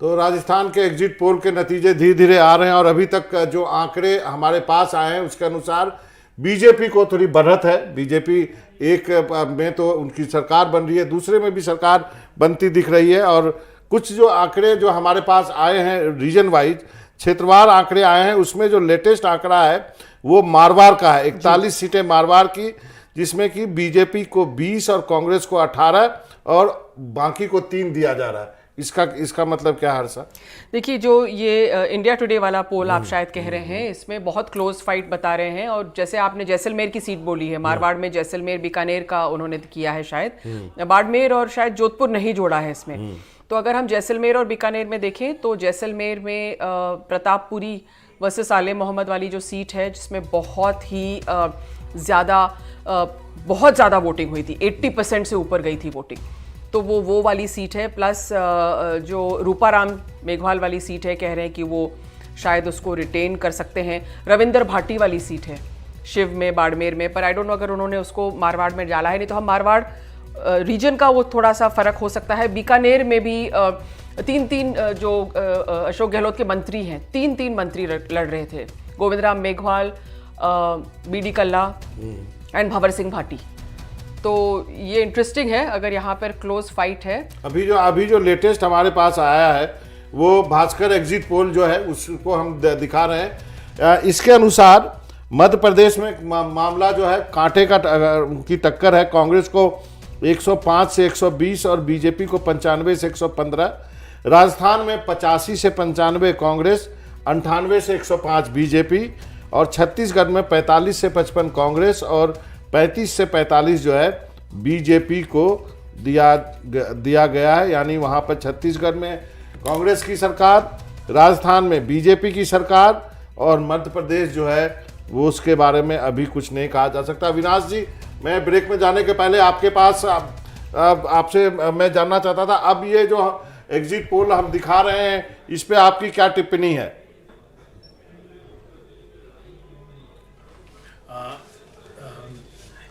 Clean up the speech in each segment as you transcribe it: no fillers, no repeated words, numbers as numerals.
तो राजस्थान के exit poll के नतीजे धीरे धीरे आ रहे हैं और अभी तक जो आंकड़े हमारे पास आए हैं उसके अनुसार बीजेपी को थोड़ी बढ़त है। बीजेपी एक में तो उनकी सरकार बन रही है, दूसरे में भी सरकार बनती दिख रही है। और कुछ जो आंकड़े जो हमारे पास आए हैं रीजन वाइज, क्षेत्रवार आंकड़े आए हैं, उसमें जो लेटेस्ट आंकड़ा है वो मारवाड़ का है। 41 सीटें मारवाड़ की, जिसमें कि बीजेपी को 20 और कांग्रेस को 18 और बाकी को 3 दिया जा रहा है। इसका मतलब क्या हर्षा? देखिए, जो ये इंडिया टुडे वाला पोल आप शायद कह रहे हैं, इसमें बहुत क्लोज फाइट बता रहे हैं। और जैसे आपने जैसलमेर की सीट बोली है, मारवाड़ में जैसलमेर बीकानेर का उन्होंने किया है, शायद बाड़मेर और शायद जोधपुर नहीं जोड़ा है इसमें। तो अगर हम जैसलमेर और बीकानेर में देखें तो जैसलमेर में प्रतापपुरी वर्सेस आले मोहम्मद वाली जो सीट है, जिसमें बहुत ही बहुत ज़्यादा वोटिंग हुई थी, 80% से ऊपर गई थी वोटिंग, तो वो वाली सीट है। प्लस जो रूपाराम मेघवाल वाली सीट है, कह रहे हैं कि वो शायद उसको रिटेन कर सकते हैं। रविंदर भाटी वाली सीट है शिव में, बाड़मेर में, पर आई डोंट नो अगर उन्होंने उसको मारवाड़ में डाला है, नहीं तो हम मारवाड़ रीजन का वो थोड़ा सा फर्क हो सकता है। बीकानेर में भी 3 जो अशोक गहलोत के मंत्री हैं, 3 मंत्री लड़ रहे थे, गोविंद राम मेघवाल, बीडी कल्ला एंड भंवर सिंह भाटी। तो ये इंटरेस्टिंग है अगर यहाँ पर क्लोज फाइट है। अभी जो लेटेस्ट हमारे पास आया है वो भास्कर एग्जिट पोल जो है उसको हम दिखा रहे हैं। इसके अनुसार मध्य प्रदेश में मामला जो है कांटे की टक्कर है। कांग्रेस को 105 से 120 और बीजेपी को 95 से 115। राजस्थान में 85 से 95 कांग्रेस, 98 से 105 बीजेपी, और छत्तीसगढ़ में 45 से 55 कांग्रेस और 35 से 45 जो है बीजेपी को दिया गया है। यानी वहाँ पर छत्तीसगढ़ में कांग्रेस की सरकार, राजस्थान में बीजेपी की सरकार, और मध्य प्रदेश जो है वो उसके बारे में अभी कुछ नहीं कहा जा सकता। अविनाश जी, मैं ब्रेक में जाने के पहले आपके पास आपसे मैं जानना चाहता था, अब ये जो एग्जिट पोल हम दिखा रहे हैं इस पे आपकी क्या टिप्पणी है?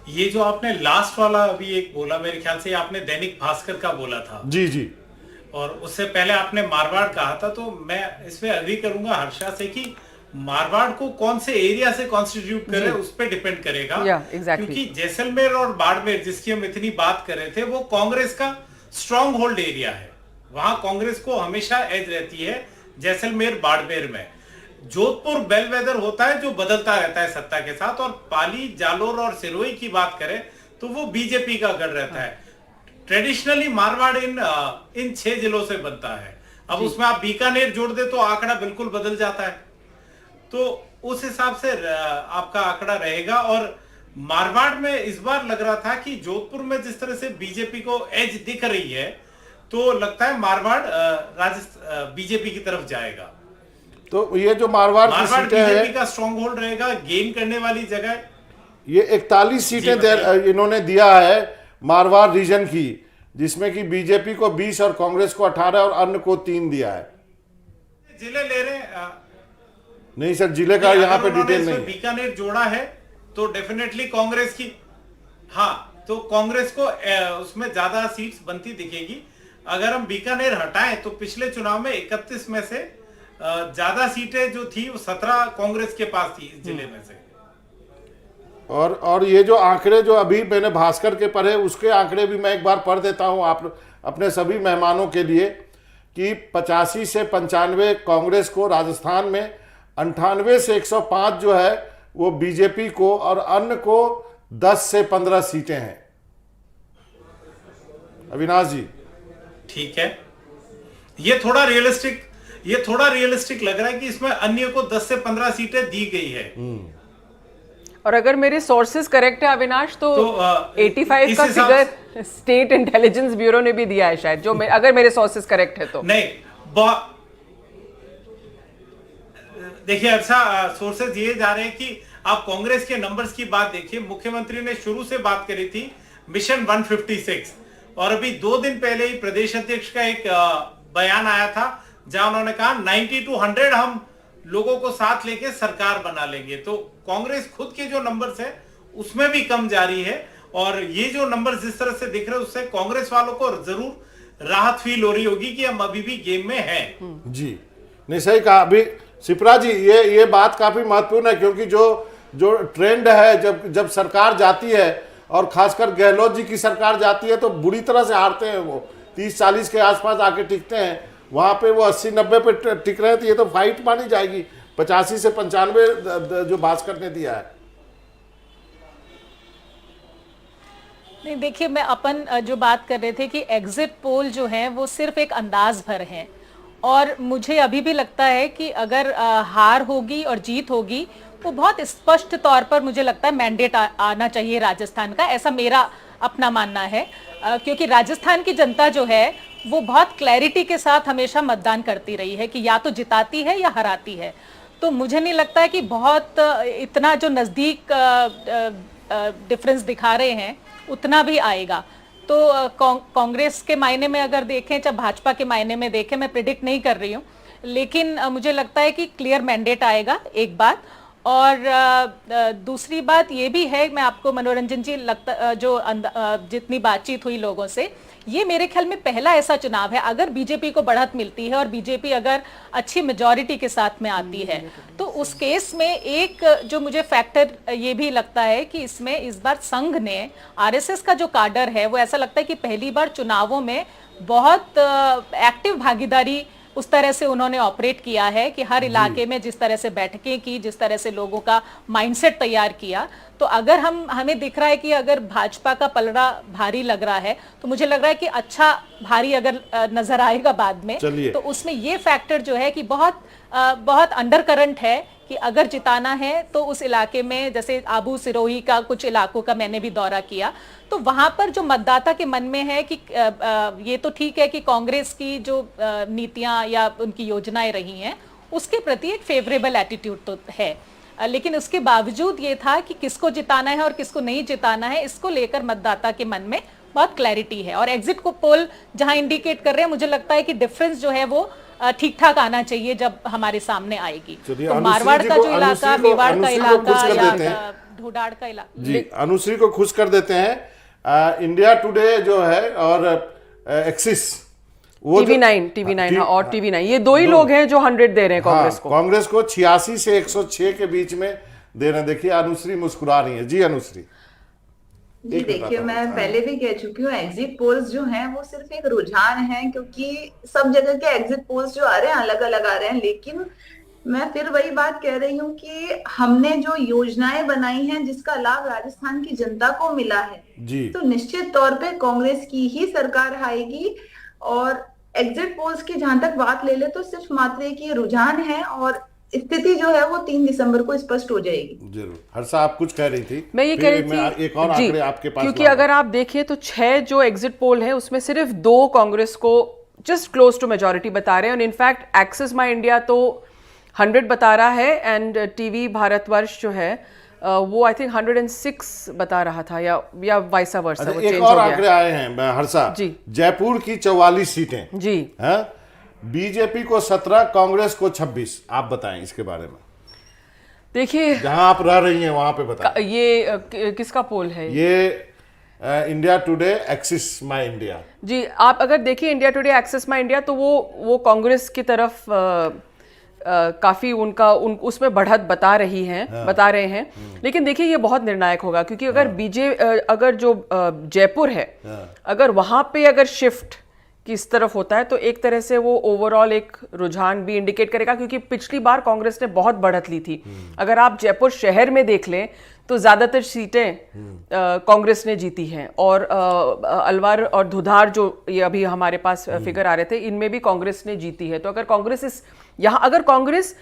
ये जो आपने लास्ट वाला अभी एक बोला, मेरे ख्याल से आपने दैनिक भास्कर का बोला था। जी जी। और उससे पहले आपने मारवाड़ कहा था, तो मैं इसमें अग्री करूंगा हर्षा से कि मारवाड़ को कौन से एरिया से कॉन्स्टिट्यूट करे उस पर डिपेंड करेगा। exactly. क्योंकि जैसलमेर और बाड़मेर जिसकी हम इतनी बात कर रहे थे, वो कांग्रेस का स्ट्रॉन्ग होल्ड एरिया है। वहां कांग्रेस को हमेशा एज रहती है जैसलमेर बाड़मेर में। जोधपुर बेलवेदर होता है जो बदलता रहता है सत्ता के साथ, और पाली, जालोर और सिरोही की बात करें तो वो बीजेपी का गढ़ रहता है। ट्रेडिशनली मारवाड़ इन 6 जिलों से बनता है। अब उसमें आप बीकानेर जोड़ दे तो आंकड़ा बिल्कुल बदल जाता है। तो उस हिसाब से आपका आंकड़ा रहेगा। और मारवाड़ में इस बार लग रहा था कि जोधपुर में जिस तरह से बीजेपी को एज दिख रही है, तो लगता है मारवाड़ बीजेपी की तरफ जाएगा। तो ये जो मारवाड़ की सीटें बीजेपी का स्ट्रॉन्ग होल्ड रहेगा, गेन करने वाली जगह। ये 41 सीटें इन्होंने दिया है मारवाड़ रीजन की, जिसमें कि बीजेपी को 20 और कांग्रेस को 18 और अन्य को 3 दिया है। जिले ले रहे हैं? नहीं सर, जिले का यहाँ पे डिटेल नहीं। बीकानेर जोड़ा है तो डेफिनेटली कांग्रेस की, हाँ, तो कांग्रेस को उसमें ज्यादा सीट्स बनती दिखेगी। अगर हम बीकानेर हटाएं तो पिछले चुनाव में 31 में से ज्यादा सीटें जो थी वो 17 कांग्रेस के पास थी इस जिले में से। और ये जो आंकड़े जो अभी मैंने भास्कर के पढ़े, उसके आंकड़े भी मैं एक बार पढ़ देता हूं आप अपने सभी मेहमानों के लिए, कि 85 से 95 कांग्रेस को राजस्थान में, 98 से 105 जो है वो बीजेपी को, और अन्य को 10 से 15 सीटें हैं। अविनाश जी, ठीक है, ये थोड़ा रियलिस्टिक लग रहा है कि इसमें अन्य को 10 से 15 सीटें दी गई है। और अगर मेरे सोर्सेज करेक्ट है अविनाश, तो 85 का फिगर स्टेट इंटेलिजेंस ब्यूरो ने भी दिया है शायद, जो अगर मेरे सोर्सेज करेक्ट है तो। नहीं, देखिए ऐसा सोर्सेज ये जा रहे हैं कि आप कांग्रेस के नंबर्स की बात देखिए। मुख्यमंत्री ने शुरू से बात करी थी मिशन 156, और अभी 2 दिन पहले ही प्रदेश अध्यक्ष का एक बयान आया था जहां उन्होंने कहा 90 to 100 हम लोगों को साथ लेके सरकार बना लेंगे। तो कांग्रेस खुद के जो नंबर्स है उसमें भी कम जारी है, और ये जो नंबर्स जिस तरह से दिख रहे हैं उससे कांग्रेस वालों को जरूर राहत फील हो रही होगी कि हम अभी भी गेम में हैं। जी, नहीं सही कहा। अभी शिप्रा जी ये बात काफी महत्वपूर्ण है, क्योंकि जो ट्रेंड है, जब सरकार जाती है और खासकर गहलोत जी की सरकार जाती है तो बुरी तरह से हारते हैं। वो 30-40 के आसपास आके टिकते हैं, वहां पे वो 80-90 पे टिक रहे थे। ये तो फाइट मानी जाएगी 85 से 95 जो भास्कर ने दिया है। नहीं, देखिए, मैं अपन जो बात कर रहे थे कि एग्जिट पोल जो है वो सिर्फ एक अंदाज भर है, और मुझे अभी भी लगता है कि अगर हार होगी और जीत होगी, वो बहुत स्पष्ट तौर पर मुझे लगता है मैंडेट आना चाहिए राजस्थान का, ऐसा मेरा अपना मानना है। क्योंकि राजस्थान की जनता जो है वो बहुत क्लैरिटी के साथ हमेशा मतदान करती रही है कि या तो जिताती है या हराती है। तो मुझे नहीं लगता है कि बहुत इतना जो नज़दीक डिफरेंस दिखा रहे हैं उतना भी आएगा। तो कांग्रेस के मायने में अगर देखें, चाहे भाजपा के मायने में देखें, मैं प्रिडिक्ट नहीं कर रही हूँ, लेकिन मुझे लगता है कि क्लियर मैंडेट आएगा, एक बात। और दूसरी बात ये भी है, मैं आपको मनोरंजन जी लगता जितनी बातचीत हुई लोगों से, ये मेरे ख्याल में पहला ऐसा चुनाव है, अगर बीजेपी को बढ़त मिलती है और बीजेपी अगर अच्छी मेजॉरिटी के साथ में आती है, तो उस केस में एक जो मुझे फैक्टर ये भी लगता है कि इसमें इस बार संघ ने, आरएसएस का जो काडर है वो ऐसा लगता है कि पहली बार चुनावों में बहुत एक्टिव भागीदारी उस तरह से उन्होंने ऑपरेट किया है कि हर इलाके में जिस तरह से बैठकें की, जिस तरह से लोगों का माइंडसेट तैयार किया, तो अगर हमें दिख रहा है कि अगर भाजपा का पलड़ा भारी लग रहा है, तो मुझे लग रहा है कि अच्छा भारी अगर नजर आएगा बाद में, तो उसमें ये फैक्टर जो है कि बहुत अंडर करंट है कि अगर जिताना है तो उस इलाके में, जैसे आबू सिरोही का कुछ इलाकों का मैंने भी दौरा किया, तो वहां पर जो मतदाता के मन में है कि ये तो ठीक है कि कांग्रेस की जो नीतियां या उनकी योजनाएं रही हैं उसके प्रति एक फेवरेबल एटीट्यूड तो है, लेकिन उसके बावजूद ये था कि किसको जिताना है और किसको नहीं जिताना है, इसको लेकर मतदाता के मन में बहुत क्लैरिटी है। और एग्जिट को पोल जहां इंडिकेट कर रहे हैं, मुझे लगता है कि डिफरेंस जो है वो ठीक ठाक आना चाहिए जब हमारे सामने आएगी। तो मारवाड़ का जो इलाका, मेवाड़ का इलाका या ढूढ़ाड़ का इलाका, जी अनुश्री को खुश कर देते हैं। इंडिया टुडे जो है और एक्सिस, वो TV9 और TV9, ये दो ही लोग हैं जो 100 दे रहे हैं कांग्रेस को। कांग्रेस को 86 से 106 के बीच में दे रहे हैं। देखिए अनुश्री मुस्कुरा रही है। जी अनुश्री। जी देखिए, मैं पहले भी कह चुकी हूँ, एग्जिट पोल्स जो हैं वो सिर्फ एक रुझान है, क्योंकि सब जगह के एग्जिट पोल्स जो आ रहे हैं अलग अलग आ रहे हैं। लेकिन मैं फिर वही बात कह रही हूँ कि हमने जो योजनाएं बनाई हैं जिसका लाभ राजस्थान की जनता को मिला है, तो निश्चित तौर पे कांग्रेस की ही सरकार आएगी। और एग्जिट पोल्स की जहां तक बात ले ले तो सिर्फ मात्र एक ये रुझान है, और स्थिति जो है वो 3 दिसंबर को स्पष्ट हो जाएगी। जरूर। हर्षा, आप कुछ कह रही थी? मैं ये कह रही थी एक और आंकड़े आपके पास, क्योंकि अगर आप देखिए तो 6 जो एग्जिट पोल है उसमें सिर्फ 2 कांग्रेस को जस्ट क्लोज टू मेजॉरिटी बता रहे हैं। और इनफैक्ट एक्सिस माई इंडिया तो 100 बता रहा है, एंड टीवी भारतवर्ष जो है वो आई थिंक 106 बता रहा था, या वाइसा वर्सा। अच्छा, एक और आंकड़े आए हैं हर्षा जी। जयपुर की 44 सीटें जी हैं, बीजेपी को 17, कांग्रेस को 26। आप बताएं इसके बारे में। देखिए, जहां आप रह रही हैं वहां पे बताएं। ये किसका पोल है? ये India Today Axis My India. जी, आप अगर देखिए India Today Axis My India, तो वो कांग्रेस की तरफ काफी उसमें बढ़त बता रहे हैं। लेकिन देखिए ये बहुत निर्णायक होगा, क्योंकि अगर जो जयपुर है, अगर वहां पे अगर शिफ्ट किस तरफ होता है, तो एक तरह से वो ओवरऑल एक रुझान भी इंडिकेट करेगा, क्योंकि पिछली बार कांग्रेस ने बहुत बढ़त ली थी। अगर आप जयपुर शहर में देख लें तो ज्यादातर सीटें कांग्रेस ने जीती हैं, और अलवर और धुधार जो ये अभी हमारे पास फिगर आ रहे थे, इनमें भी कांग्रेस ने जीती है। तो अगर कांग्रेस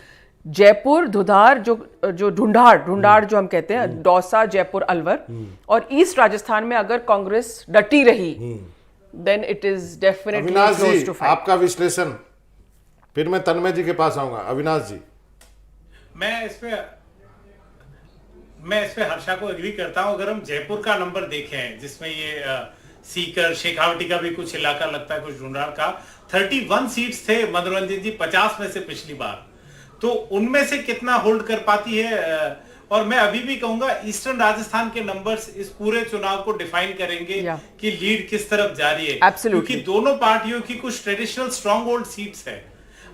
जयपुर, धुधार, जो ढूंढाड़ जो हम कहते हैं, दौसा, जयपुर, अलवर और ईस्ट राजस्थान में अगर कांग्रेस डटी रही, then it is definitely close to 5। आपका विश्लेषण, फिर मैं तन्मय जी के पास आऊंगा। अविनाश जी। मैं इस पे हर्षा को एग्री करता हूं। अगर हम जयपुर का नंबर देखें, जिसमें ये सीकर, शेखावटी का भी कुछ इलाका लगता है, कुछ ढूंढाड़ का, 31 सीट्स थे मनोरंजन जी 50 में से पिछली बार, तो उनमें से कितना होल्ड कर पाती है और मैं अभी भी कहूंगा ईस्टर्न राजस्थान के नंबर्स इस पूरे चुनाव को डिफाइन करेंगे कि लीड किस तरफ जा रही है। क्योंकि दोनों पार्टियों की कुछ ट्रेडिशनल स्ट्रॉन्ग होल्ड सीट्स है।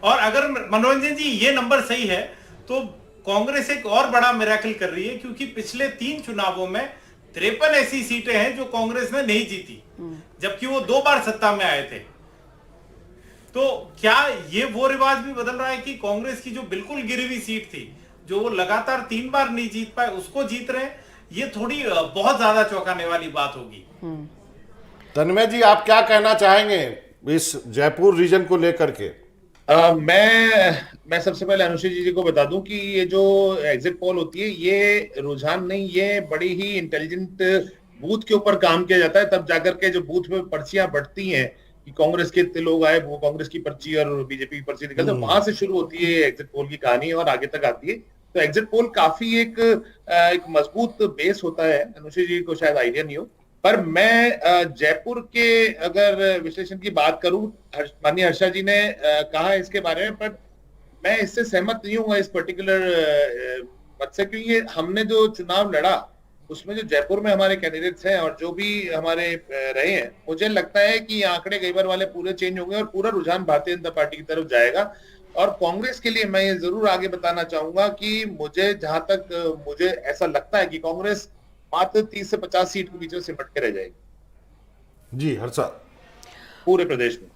और अगर मनोरंजन जी ये नंबर सही है तो कांग्रेस एक और बड़ा मिरेकल कर रही है, क्योंकि पिछले 3 चुनावों में 53 ऐसी सीटें हैं जो कांग्रेस ने नहीं जीती, जबकि वो 2 बार सत्ता में आए थे। तो क्या ये वो रिवाज भी बदल रहा है कि कांग्रेस की जो बिल्कुल गिरी हुई सीट थी, जो वो लगातार 3 बार नहीं जीत पाए, उसको जीत रहे हैं? ये थोड़ी बहुत ज्यादा चौंकाने वाली बात होगी। तन्मय जी, आप क्या कहना चाहेंगे इस जयपुर रीजन को लेकर के? मैं सबसे पहले अनुश्री जी को बता दूं कि ये जो एग्जिट पोल होती है ये रुझान नहीं, ये बड़ी ही इंटेलिजेंट बूथ के ऊपर काम किया जाता है। तब जाकर के जो बूथ में पर्चियां बढ़ती हैं कि कांग्रेस के इतने लोग आए, वो कांग्रेस की पर्ची और बीजेपी की पर्ची निकलती है, वहां से शुरू होती है एग्जिट पोल की कहानी और आगे तक आती है। तो एग्जिट पोल काफी एक मजबूत बेस होता है। अनुश्री जी को शायद आइडिया नहीं हो, पर मैं जयपुर के अगर विश्लेषण की बात करूं, माननीय हर्षा जी ने कहा इसके बारे में, पर मैं इससे सहमत नहीं हूँ इस पर्टिकुलर मत से, क्योंकि हमने जो चुनाव लड़ा उसमें जो जयपुर में हमारे कैंडिडेट्स हैं और जो भी हमारे रहे हैं, मुझे लगता है कि ये आंकड़े कई बार वाले पूरे चेंज होंगे और पूरा रुझान भारतीय जनता पार्टी की तरफ जाएगा। और कांग्रेस के लिए मैं ये जरूर आगे बताना चाहूंगा कि मुझे ऐसा लगता है कि कांग्रेस मात्र 30 से 50 सीट के बीच में सिमट के रह जाएगी। जी हर्षा, पूरे प्रदेश में।